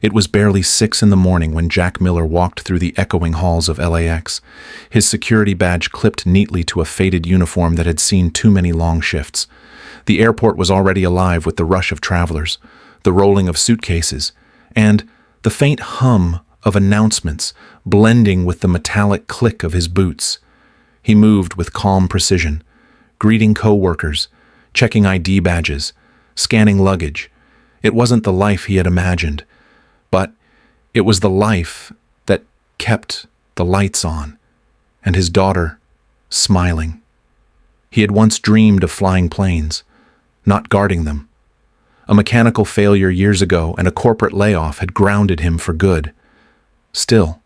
It was barely 6 in the morning when Jack Miller walked through the echoing halls of LAX, his security badge clipped neatly to a faded uniform that had seen too many long shifts. The airport was already alive with the rush of travelers, the rolling of suitcases, and the faint hum of announcements blending with the metallic click of his boots. He moved with calm precision, greeting co-workers, checking ID badges, scanning luggage. It wasn't the life he had imagined, but it was the life that kept the lights on, and his daughter smiling. He had once dreamed of flying planes, not guarding them. A mechanical failure years ago and a corporate layoff had grounded him for good. Still,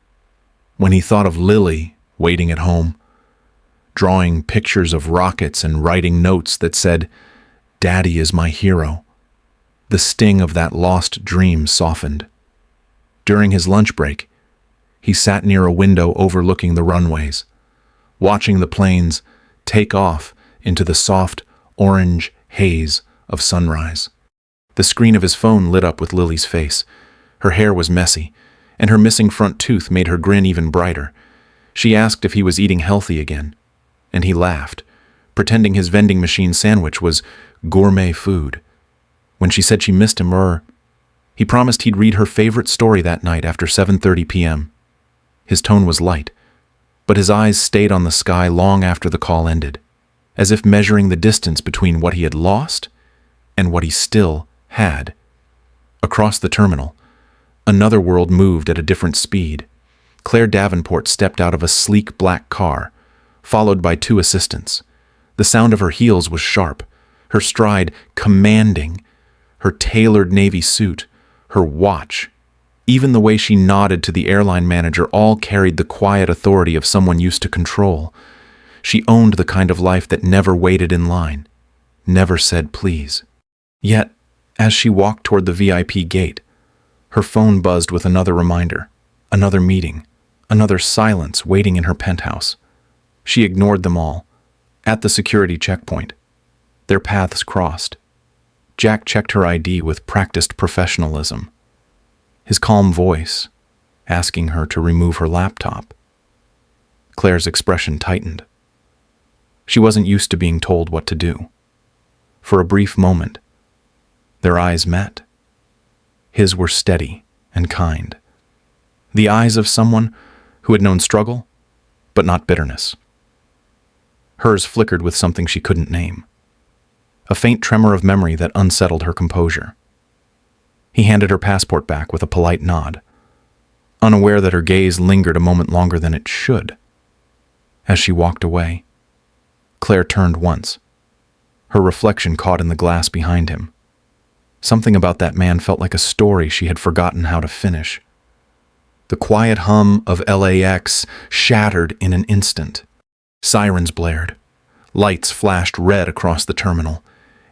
when he thought of Lily waiting at home, drawing pictures of rockets and writing notes that said, "Daddy is my hero," the sting of that lost dream softened. During his lunch break, he sat near a window overlooking the runways, watching the planes take off into the soft orange haze of sunrise. The screen of his phone lit up with Lily's face. Her hair was messy, and her missing front tooth made her grin even brighter. She asked if he was eating healthy again, and he laughed, pretending his vending machine sandwich was gourmet food. When she said she missed him, he promised he'd read her favorite story that night after 7:30 p.m. His tone was light, but his eyes stayed on the sky long after the call ended, as if measuring the distance between what he had lost and what he still had. Across the terminal, another world moved at a different speed. Claire Davenport stepped out of a sleek black car, followed by 2 assistants. The sound of her heels was sharp, her stride commanding, her tailored navy suit, her watch, even the way she nodded to the airline manager all carried the quiet authority of someone used to control. She owned the kind of life that never waited in line, never said please. Yet, as she walked toward the VIP gate, her phone buzzed with another reminder, another meeting, another silence waiting in her penthouse. She ignored them all. At the security checkpoint, their paths crossed. Jack checked her ID with practiced professionalism, his calm voice asking her to remove her laptop. Claire's expression tightened. She wasn't used to being told what to do. For a brief moment, their eyes met. His were steady and kind. The eyes of someone who had known struggle, but not bitterness. Hers flickered with something she couldn't name, a faint tremor of memory that unsettled her composure. He handed her passport back with a polite nod, unaware that her gaze lingered a moment longer than it should. As she walked away, Claire turned once, her reflection caught in the glass behind him. Something about that man felt like a story she had forgotten how to finish. The quiet hum of LAX shattered in an instant. Sirens blared. Lights flashed red across the terminal,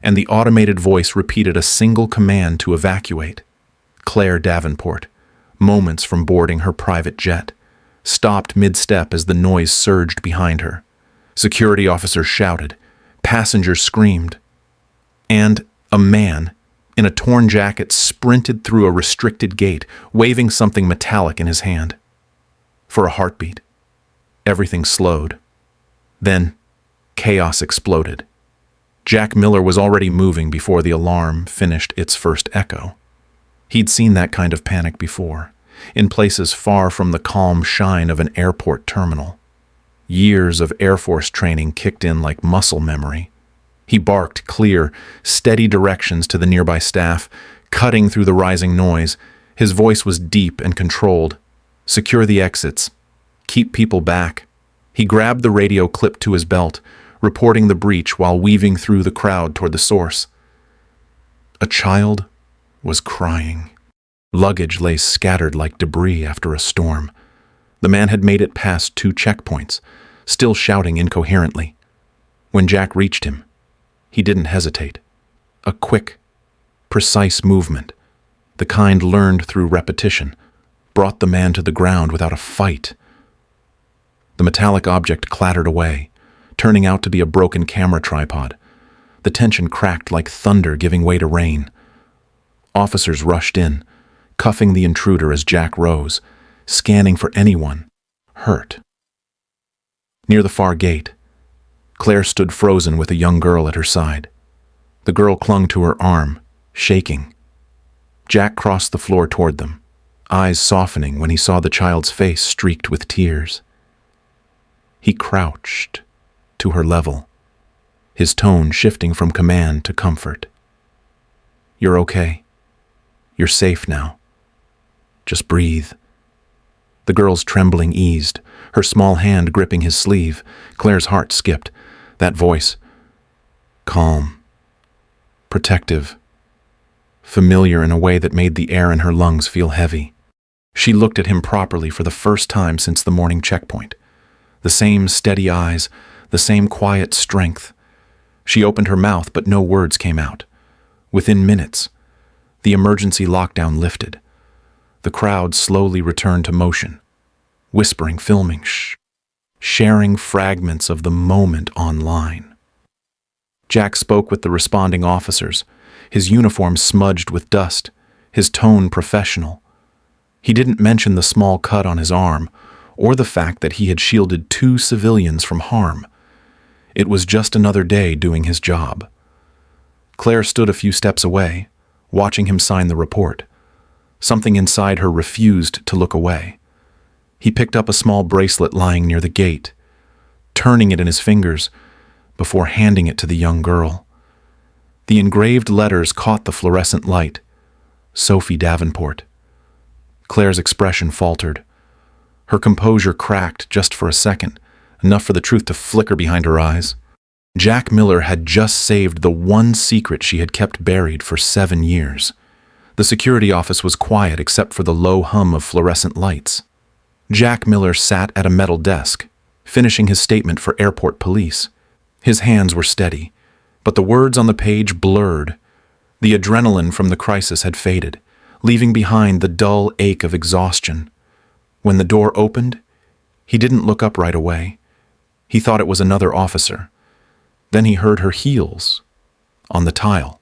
and the automated voice repeated a single command to evacuate. Claire Davenport, moments from boarding her private jet, stopped mid-step as the noise surged behind her. Security officers shouted, passengers screamed, and a man in a torn jacket sprinted through a restricted gate, waving something metallic in his hand. For a heartbeat, everything slowed. Then, chaos exploded. Jack Miller was already moving before the alarm finished its first echo. He'd seen that kind of panic before, in places far from the calm shine of an airport terminal. Years of Air Force training kicked in like muscle memory. He barked clear, steady directions to the nearby staff, cutting through the rising noise. His voice was deep and controlled. Secure the exits. Keep people back. He grabbed the radio clipped to his belt, reporting the breach while weaving through the crowd toward the source. A child was crying. Luggage lay scattered like debris after a storm. The man had made it past 2 checkpoints, still shouting incoherently. When Jack reached him, he didn't hesitate. A quick, precise movement, the kind learned through repetition, brought the man to the ground without a fight. The metallic object clattered away, turning out to be a broken camera tripod. The tension cracked like thunder giving way to rain. Officers rushed in, cuffing the intruder as Jack rose, scanning for anyone hurt. Near the far gate, Claire stood frozen with a young girl at her side. The girl clung to her arm, shaking. Jack crossed the floor toward them, eyes softening when he saw the child's face streaked with tears. He crouched to her level, his tone shifting from command to comfort. "You're okay. You're safe now. Just breathe." The girl's trembling eased, her small hand gripping his sleeve. Claire's heart skipped. That voice, calm, protective, familiar in a way that made the air in her lungs feel heavy. She looked at him properly for the first time since the morning checkpoint. The same steady eyes, the same quiet strength. She opened her mouth, but no words came out. Within minutes, the emergency lockdown lifted. The crowd slowly returned to motion, whispering, filming, sharing fragments of the moment online. Jack spoke with the responding officers, his uniform smudged with dust, his tone professional. He didn't mention the small cut on his arm, or the fact that he had shielded 2 civilians from harm. It was just another day doing his job. Claire stood a few steps away, watching him sign the report. Something inside her refused to look away. He picked up a small bracelet lying near the gate, turning it in his fingers before handing it to the young girl. The engraved letters caught the fluorescent light. Sophie Davenport. Claire's expression faltered. Her composure cracked just for a second, enough for the truth to flicker behind her eyes. Jack Miller had just saved the one secret she had kept buried for 7 years. The security office was quiet except for the low hum of fluorescent lights. Jack Miller sat at a metal desk, finishing his statement for airport police. His hands were steady, but the words on the page blurred. The adrenaline from the crisis had faded, leaving behind the dull ache of exhaustion. When the door opened, he didn't look up right away. He thought it was another officer. Then he heard her heels on the tile.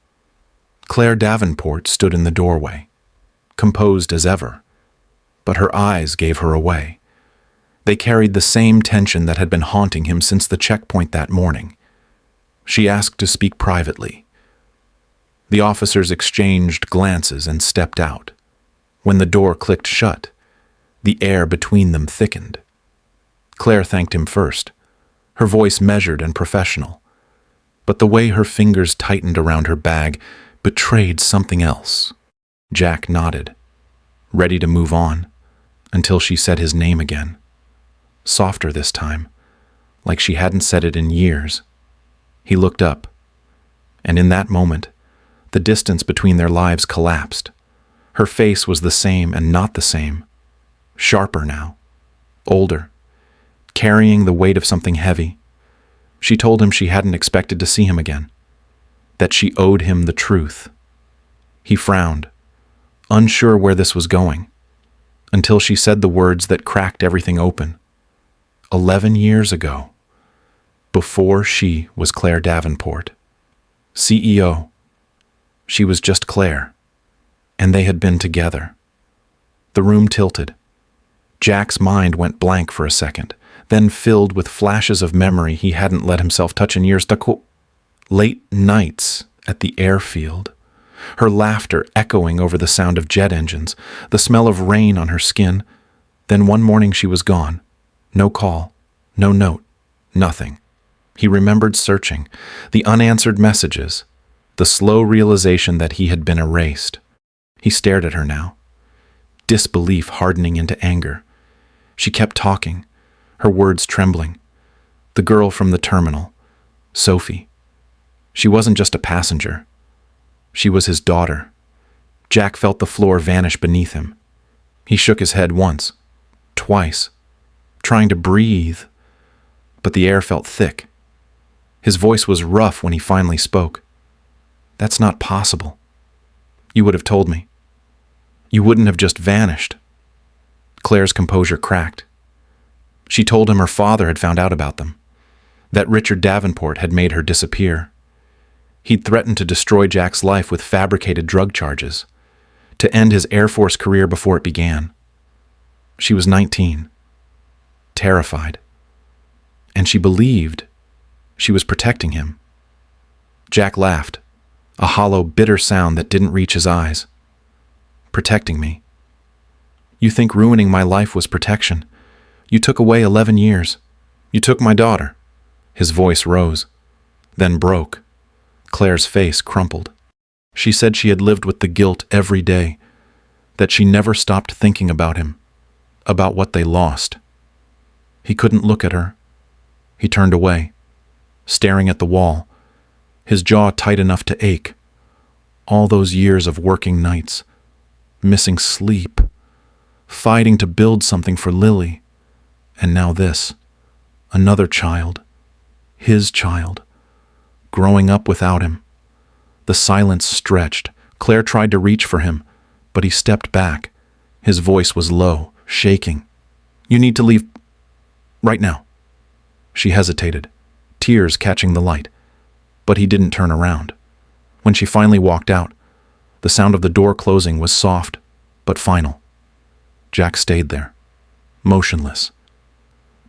Claire Davenport stood in the doorway, composed as ever, but her eyes gave her away. They carried the same tension that had been haunting him since the checkpoint that morning. She asked to speak privately. The officers exchanged glances and stepped out. When the door clicked shut, the air between them thickened. Claire thanked him first, her voice measured and professional. But the way her fingers tightened around her bag betrayed something else. Jack nodded, ready to move on, until she said his name again. Softer this time, like she hadn't said it in years. He looked up, and in that moment, the distance between their lives collapsed. Her face was the same and not the same. Sharper now, older, carrying the weight of something heavy. She told him she hadn't expected to see him again, that she owed him the truth. He frowned, unsure where this was going, until she said the words that cracked everything open. 11 years ago, before she was Claire Davenport, CEO, she was just Claire, and they had been together. The room tilted. Jack's mind went blank for a second, then filled with flashes of memory he hadn't let himself touch in years. Late nights at the airfield, her laughter echoing over the sound of jet engines, the smell of rain on her skin. Then one morning she was gone. No call, no note, nothing. He remembered searching, the unanswered messages, the slow realization that he had been erased. He stared at her now, disbelief hardening into anger. She kept talking, her words trembling. The girl from the terminal, Sophie. She wasn't just a passenger. She was his daughter. Jack felt the floor vanish beneath him. He shook his head once, twice, trying to breathe, but the air felt thick. His voice was rough when he finally spoke. "That's not possible. You would have told me. You wouldn't have just vanished." Claire's composure cracked. She told him her father had found out about them, that Richard Davenport had made her disappear. He'd threatened to destroy Jack's life with fabricated drug charges. to end his Air Force career before it began. She was 19, terrified, and she believed she was protecting him. Jack laughed, a hollow, bitter sound that didn't reach his eyes. Protecting me? You think ruining my life was protection? You took away 11 years. You took my daughter. His voice rose, then broke. Claire's face crumpled. She said she had lived with the guilt every day, that she never stopped thinking about him, about what they lost. He couldn't look at her. He turned away, staring at the wall, his jaw tight enough to ache. All those years of working nights, missing sleep, fighting to build something for Lily, and now this, another child, his child, growing up without him. The silence stretched. Claire tried to reach for him, but he stepped back. His voice was low, shaking. You need to leave right now. She hesitated, tears catching the light, but he didn't turn around. When she finally walked out, the sound of the door closing was soft, but final. Jack stayed there, motionless.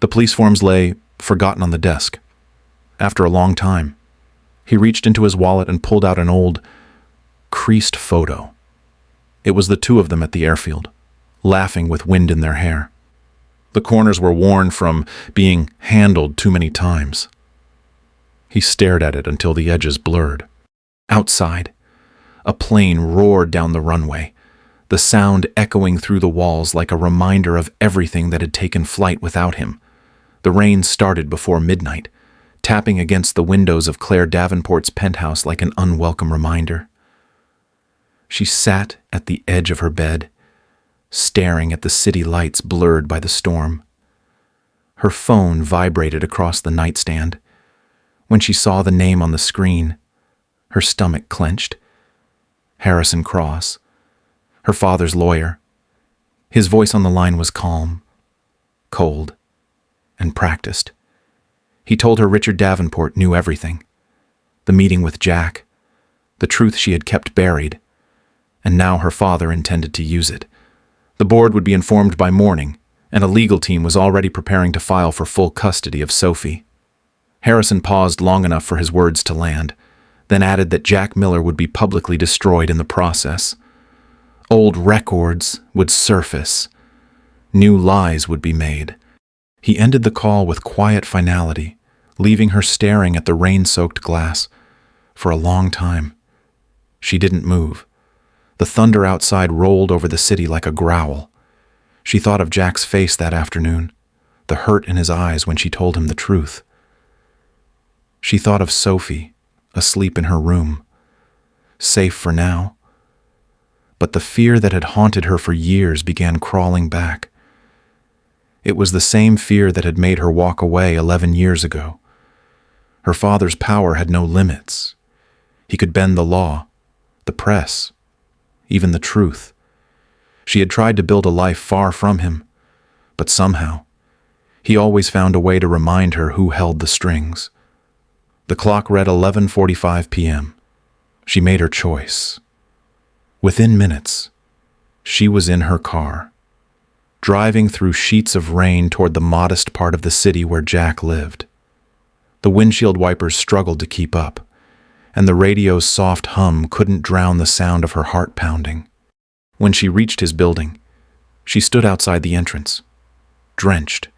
The police forms lay, forgotten on the desk. After a long time, he reached into his wallet and pulled out an old, creased photo. It was the two of them at the airfield, laughing with wind in their hair. The corners were worn from being handled too many times. He stared at it until the edges blurred. Outside, a plane roared down the runway, the sound echoing through the walls like a reminder of everything that had taken flight without him. The rain started before midnight, tapping against the windows of Claire Davenport's penthouse like an unwelcome reminder. She sat at the edge of her bed, staring at the city lights blurred by the storm. Her phone vibrated across the nightstand. When she saw the name on the screen, her stomach clenched. Harrison Cross, her father's lawyer. His voice on the line was calm, cold, and practiced. He told her Richard Davenport knew everything. The meeting with Jack, the truth she had kept buried, and now her father intended to use it. The board would be informed by morning, and a legal team was already preparing to file for full custody of Sophie. Harrison paused long enough for his words to land, then added that Jack Miller would be publicly destroyed in the process. Old records would surface. New lies would be made. He ended the call with quiet finality, leaving her staring at the rain-soaked glass. For a long time, she didn't move. The thunder outside rolled over the city like a growl. She thought of Jack's face that afternoon, the hurt in his eyes when she told him the truth. She thought of Sophie, asleep in her room, safe for now. But the fear that had haunted her for years began crawling back. It was the same fear that had made her walk away 11 years ago. Her father's power had no limits. He could bend the law, the press, even the truth. She had tried to build a life far from him, but somehow, he always found a way to remind her who held the strings. The clock read 11:45 p.m. She made her choice. Within minutes, she was in her car, driving through sheets of rain toward the modest part of the city where Jack lived. The windshield wipers struggled to keep up, and the radio's soft hum couldn't drown the sound of her heart pounding. When she reached his building, she stood outside the entrance, drenched,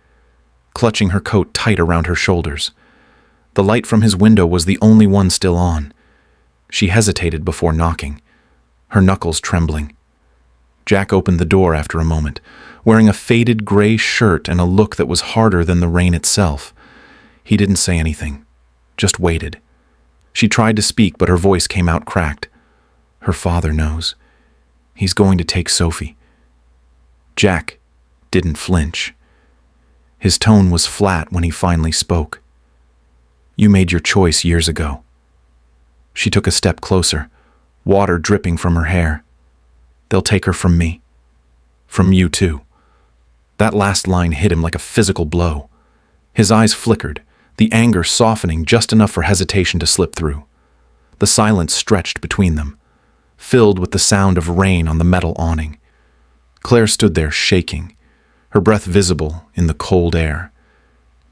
clutching her coat tight around her shoulders. The light from his window was the only one still on. She hesitated before knocking, her knuckles trembling. Jack opened the door after a moment, wearing a faded gray shirt and a look that was harder than the rain itself. He didn't say anything, just waited. She tried to speak, but her voice came out cracked. Her father knows. He's going to take Sophie. Jack didn't flinch. His tone was flat when he finally spoke. You made your choice years ago. She took a step closer, water dripping from her hair. They'll take her from me. From you too. That last line hit him like a physical blow. His eyes flickered, the anger softening just enough for hesitation to slip through. The silence stretched between them, filled with the sound of rain on the metal awning. Claire stood there shaking, her breath visible in the cold air.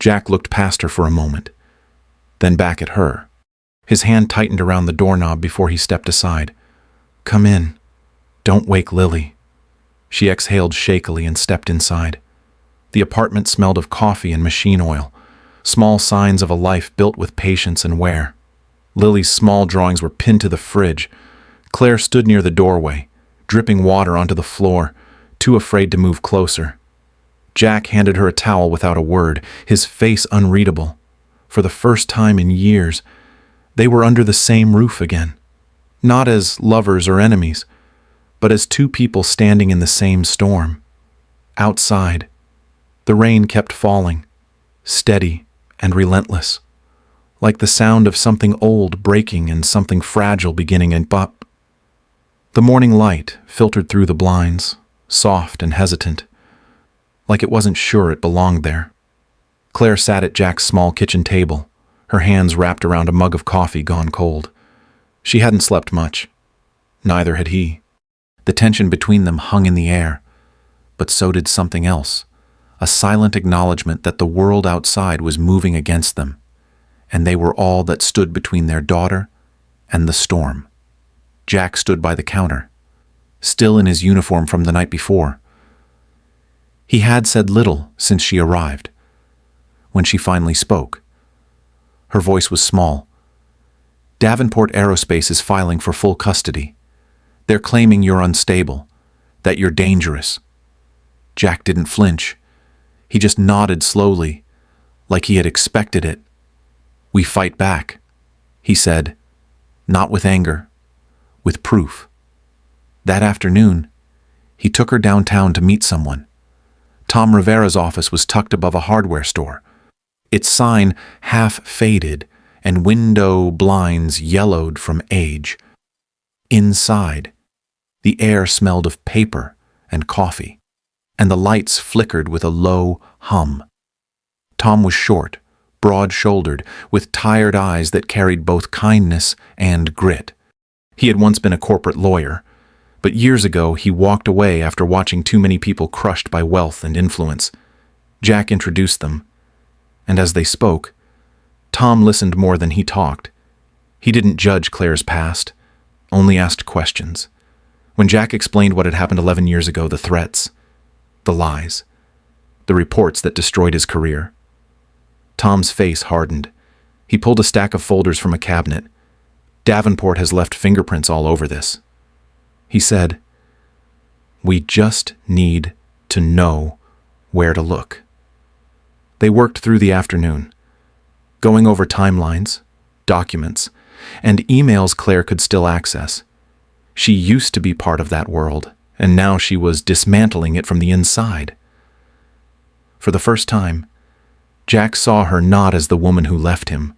Jack looked past her for a moment, then back at her. His hand tightened around the doorknob before he stepped aside. "Come in. Don't wake Lily." She exhaled shakily and stepped inside. The apartment smelled of coffee and machine oil, small signs of a life built with patience and wear. Lily's small drawings were pinned to the fridge. Claire stood near the doorway, dripping water onto the floor, too afraid to move closer. Jack handed her a towel without a word, his face unreadable. For the first time in years, they were under the same roof again. Not as lovers or enemies, but as two people standing in the same storm. Outside, the rain kept falling, steady and relentless, like the sound of something old breaking and something fragile beginning and up. The morning light filtered through the blinds, soft and hesitant, like it wasn't sure it belonged there. Claire sat at Jack's small kitchen table, her hands wrapped around a mug of coffee gone cold. She hadn't slept much. Neither had he. The tension between them hung in the air, but so did something else, a silent acknowledgement that the world outside was moving against them, and they were all that stood between their daughter and the storm. Jack stood by the counter, still in his uniform from the night before. He had said little since she arrived. When she finally spoke, her voice was small. "Davenport Aerospace is filing for full custody. They're claiming you're unstable, that you're dangerous." Jack didn't flinch. He just nodded slowly, like he had expected it. "We fight back," he said, not with anger, with proof. That afternoon, he took her downtown to meet someone. Tom Rivera's office was tucked above a hardware store, its sign half faded and window blinds yellowed from age. Inside, the air smelled of paper and coffee, and the lights flickered with a low hum. Tom was short, broad-shouldered, with tired eyes that carried both kindness and grit. He had once been a corporate lawyer, but years ago he walked away after watching too many people crushed by wealth and influence. Jack introduced them, and as they spoke, Tom listened more than he talked. He didn't judge Claire's past, only asked questions. When Jack explained what had happened 11 years ago, the threats, the lies, the reports that destroyed his career, Tom's face hardened. He pulled a stack of folders from a cabinet. "Davenport has left fingerprints all over this." He said, "We just need to know where to look." They worked through the afternoon, going over timelines, documents, and emails Claire could still access. She used to be part of that world, and now she was dismantling it from the inside. For the first time, Jack saw her not as the woman who left him,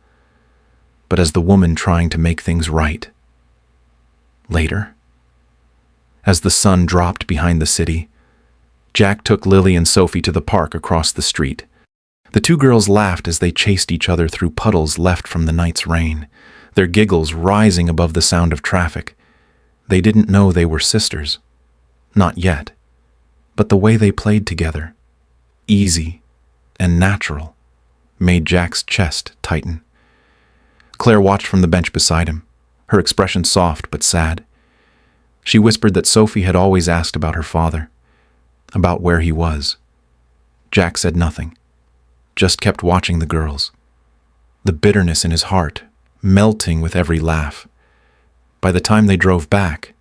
but as the woman trying to make things right. Later, as the sun dropped behind the city, Jack took Lily and Sophie to the park across the street. The two girls laughed as they chased each other through puddles left from the night's rain, their giggles rising above the sound of traffic. They didn't know they were sisters. Not yet. But the way they played together, easy and natural, made Jack's chest tighten. Claire watched from the bench beside him, her expression soft but sad. She whispered that Sophie had always asked about her father, about where he was. Jack said nothing, just kept watching the girls, the bitterness in his heart melting with every laugh. By the time they drove back,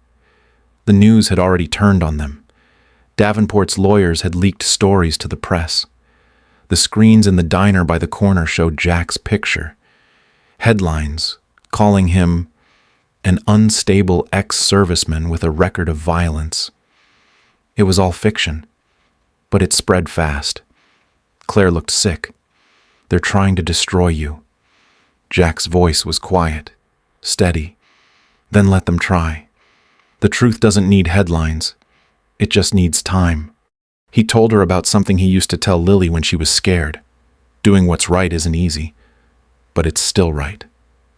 the news had already turned on them. Davenport's lawyers had leaked stories to the press. The screens in the diner by the corner showed Jack's picture. Headlines calling him an unstable ex-serviceman with a record of violence. It was all fiction, but it spread fast. Claire looked sick. "They're trying to destroy you." Jack's voice was quiet, steady. "Then let them try. The truth doesn't need headlines. It just needs time." He told her about something he used to tell Lily when she was scared. Doing what's right isn't easy, but it's still right.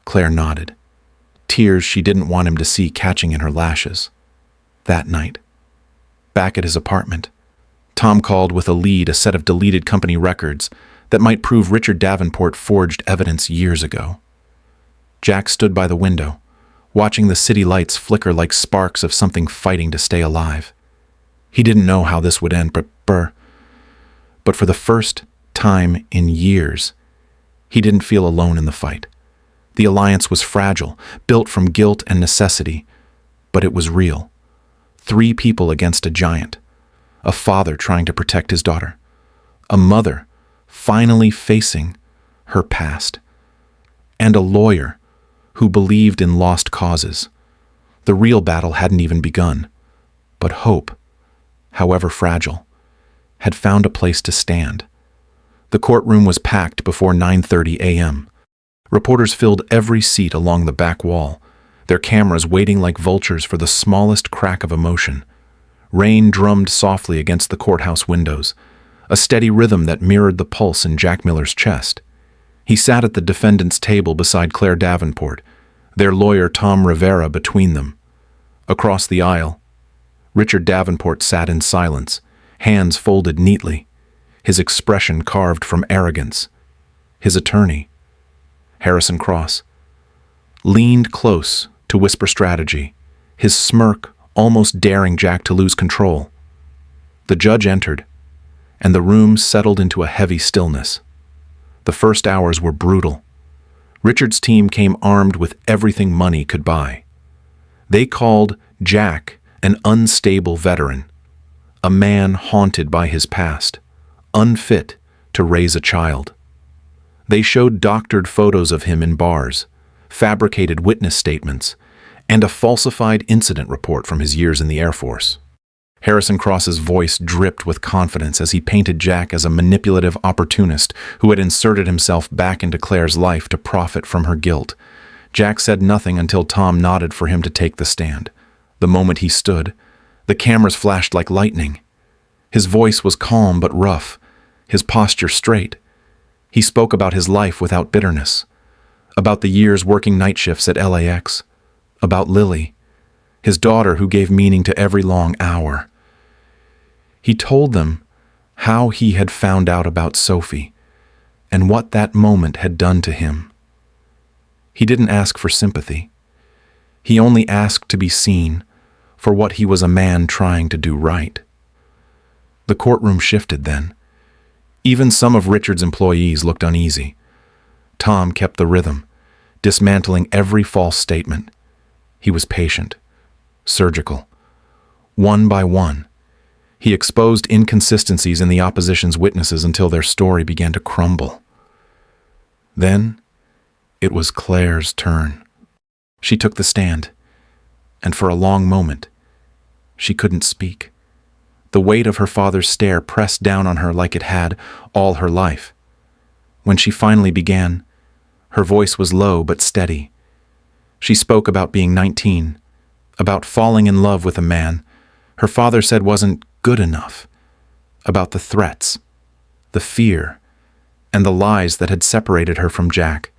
Claire nodded. tears she didn't want him to see catching in her lashes. That night, back at his apartment, Tom called with a lead, a set of deleted company records that might prove Richard Davenport forged evidence years ago. Jack stood by the window, watching the city lights flicker like sparks of something fighting to stay alive. He didn't know how this would end, but for the first time in years, he didn't feel alone in the fight. The alliance was fragile, built from guilt and necessity, but it was real. 3 people against a giant. A father trying to protect his daughter. A mother finally facing her past. And a lawyer who believed in lost causes. The real battle hadn't even begun, but hope, however fragile, had found a place to stand. The courtroom was packed before 9:30 a.m. Reporters filled every seat along the back wall, their cameras waiting like vultures for the smallest crack of emotion. Rain drummed softly against the courthouse windows, a steady rhythm that mirrored the pulse in Jack Miller's chest. He sat at the defendant's table beside Claire Davenport, their lawyer Tom Rivera between them. Across the aisle, Richard Davenport sat in silence, hands folded neatly, his expression carved from arrogance. His attorney, Harrison Cross, leaned close to whisper strategy, his smirk almost daring Jack to lose control. The judge entered, and the room settled into a heavy stillness. The first hours were brutal. Richard's team came armed with everything money could buy. They called Jack an unstable veteran, a man haunted by his past, unfit to raise a child. They showed doctored photos of him in bars, fabricated witness statements, and a falsified incident report from his years in the Air Force. Harrison Cross's voice dripped with confidence as he painted Jack as a manipulative opportunist who had inserted himself back into Claire's life to profit from her guilt. Jack said nothing until Tom nodded for him to take the stand. The moment he stood, the cameras flashed like lightning. His voice was calm but rough, his posture straight. He spoke about his life without bitterness, about the years working night shifts at LAX, about Lily, his daughter who gave meaning to every long hour. He told them how he had found out about Sophie and what that moment had done to him. He didn't ask for sympathy. He only asked to be seen for what he was, a man trying to do right. The courtroom shifted then. Even some of Richard's employees looked uneasy. Tom kept the rhythm, dismantling every false statement. He was patient, surgical. One by one, he exposed inconsistencies in the opposition's witnesses until their story began to crumble. Then, it was Claire's turn. She took the stand, and for a long moment, she couldn't speak. The weight of her father's stare pressed down on her like it had all her life. When she finally began, her voice was low but steady. She spoke about being 19, about falling in love with a man her father said wasn't good enough, about the threats, the fear, and the lies that had separated her from Jack.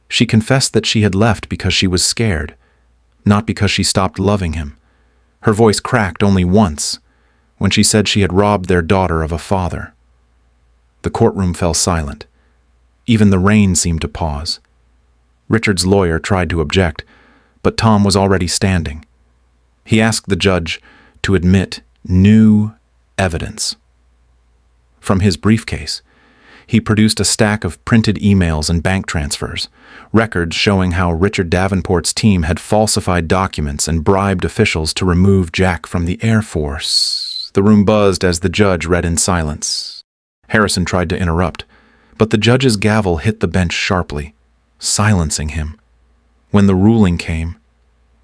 She confessed that she had left because she was scared, not because she stopped loving him. Her voice cracked only once, when she said she had robbed their daughter of a father. The courtroom fell silent. Even the rain seemed to pause. Richard's lawyer tried to object, but Tom was already standing. He asked the judge to admit new evidence. From his briefcase, he produced a stack of printed emails and bank transfers, records showing how Richard Davenport's team had falsified documents and bribed officials to remove Jack from the Air Force. The room buzzed as the judge read in silence. Harrison tried to interrupt, but the judge's gavel hit the bench sharply, silencing him. When the ruling came,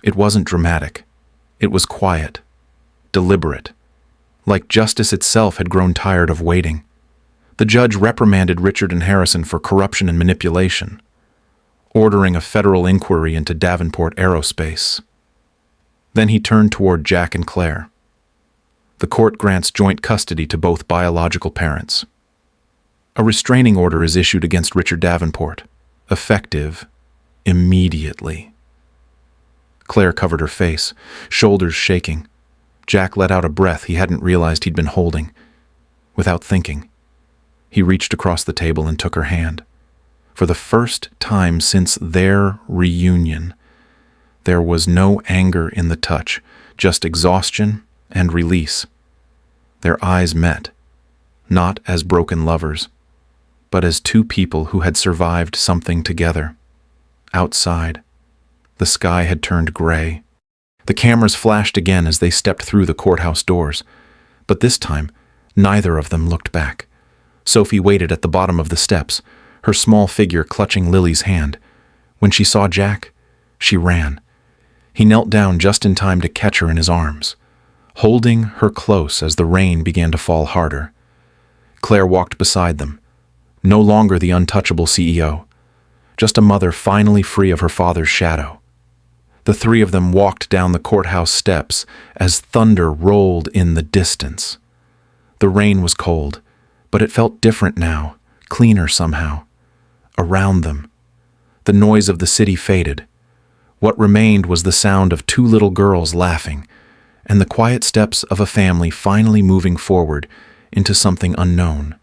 it wasn't dramatic. It was quiet, deliberate, like justice itself had grown tired of waiting. The judge reprimanded Richard and Harrison for corruption and manipulation, ordering a federal inquiry into Davenport Aerospace. Then he turned toward Jack and Claire. The court grants joint custody to both biological parents. A restraining order is issued against Richard Davenport, effective immediately. Claire covered her face, shoulders shaking. Jack let out a breath he hadn't realized he'd been holding. Without thinking, he reached across the table and took her hand. For the first time since their reunion, there was no anger in the touch, just exhaustion and release. Their eyes met, not as broken lovers, but as two people who had survived something together. Outside, the sky had turned gray. The cameras flashed again as they stepped through the courthouse doors, but this time, neither of them looked back. Sophie waited at the bottom of the steps, her small figure clutching Lily's hand. When she saw Jack, she ran. He knelt down just in time to catch her in his arms, holding her close as the rain began to fall harder. Claire walked beside them, no longer the untouchable CEO, just a mother finally free of her father's shadow. The three of them walked down the courthouse steps as thunder rolled in the distance. The rain was cold, but it felt different now, cleaner somehow. Around them, the noise of the city faded. What remained was the sound of two little girls laughing, and the quiet steps of a family finally moving forward into something unknown,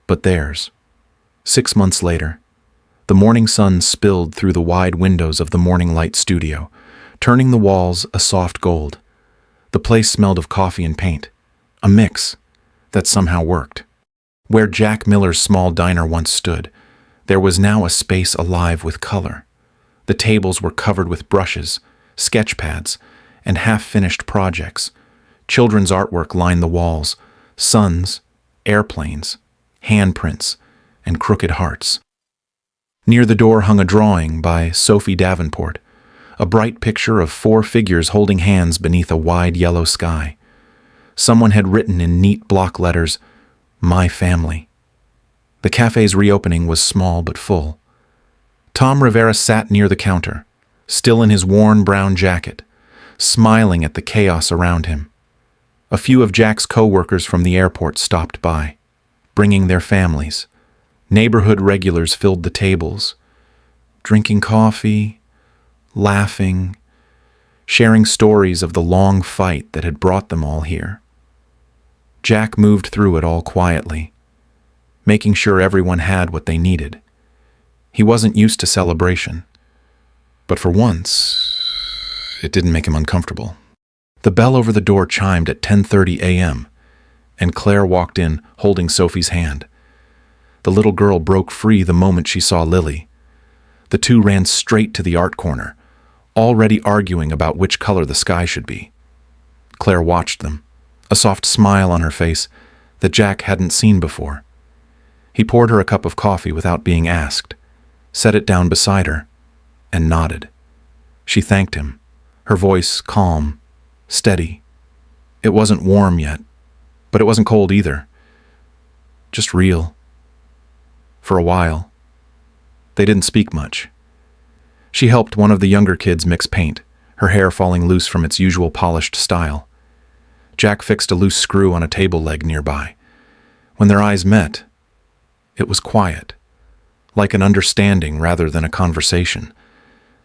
but theirs. 6 months later, the morning sun spilled through the wide windows of the Morning Light studio, turning the walls a soft gold. The place smelled of coffee and paint, a mix that somehow worked. Where Jack Miller's small diner once stood, there was now a space alive with color. The tables were covered with brushes, sketch pads, and half-finished projects. Children's artwork lined the walls, suns, airplanes, handprints, and crooked hearts. Near the door hung a drawing by Claire Davenport, a bright picture of 4 figures holding hands beneath a wide yellow sky. Someone had written in neat block letters, "My family." The cafe's reopening was small but full. Tom Rivera sat near the counter, still in his worn brown jacket, smiling at the chaos around him. A few of Jack's co-workers from the airport stopped by, bringing their families. Neighborhood regulars filled the tables, drinking coffee, laughing, sharing stories of the long fight that had brought them all here. Jack moved through it all quietly, making sure everyone had what they needed. He wasn't used to celebration, but for once, it didn't make him uncomfortable. The bell over the door chimed at 10:30 a.m., and Claire walked in, holding Sophie's hand. The little girl broke free the moment she saw Lily. The two ran straight to the art corner, already arguing about which color the sky should be. Claire watched them, a soft smile on her face that Jack hadn't seen before. He poured her a cup of coffee without being asked, set it down beside her, and nodded. She thanked him, her voice calm, steady. It wasn't warm yet, but it wasn't cold either. Just real. For a while, they didn't speak much. She helped one of the younger kids mix paint, her hair falling loose from its usual polished style. Jack fixed a loose screw on a table leg nearby. When their eyes met, it was quiet, like an understanding rather than a conversation.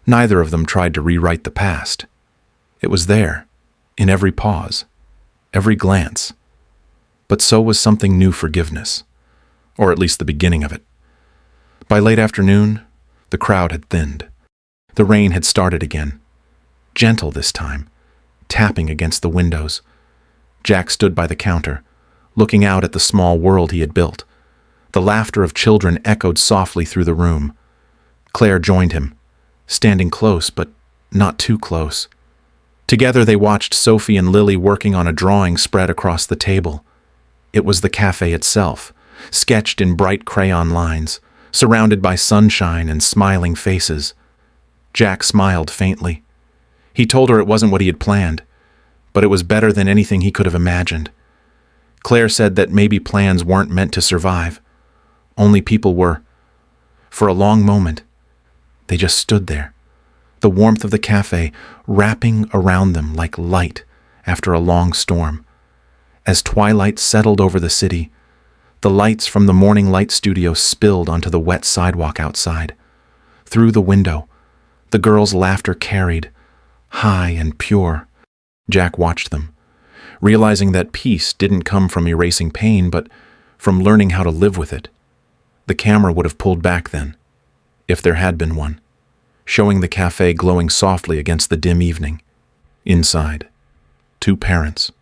Neither of them tried to rewrite the past. It was there, in every pause, every glance. But so was something new: forgiveness, or at least the beginning of it. By late afternoon, the crowd had thinned. The rain had started again, gentle this time, tapping against the windows. Jack stood by the counter, looking out at the small world he had built. The laughter of children echoed softly through the room. Claire joined him, standing close but not too close. Together they watched Sophie and Lily working on a drawing spread across the table. It was the cafe itself, sketched in bright crayon lines, surrounded by sunshine and smiling faces. Jack smiled faintly. He told her it wasn't what he had planned, but it was better than anything he could have imagined. Claire said that maybe plans weren't meant to survive. Only people were. For a long moment, they just stood there, the warmth of the cafe wrapping around them like light after a long storm. As twilight settled over the city, the lights from the Morning Light studio spilled onto the wet sidewalk outside. Through the window, the girls' laughter carried, high and pure. Jack watched them, realizing that peace didn't come from erasing pain, but from learning how to live with it. The camera would have pulled back then, if there had been one, showing the cafe glowing softly against the dim evening. Inside, 2 parents,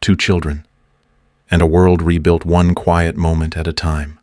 2 children, and a world rebuilt one quiet moment at a time.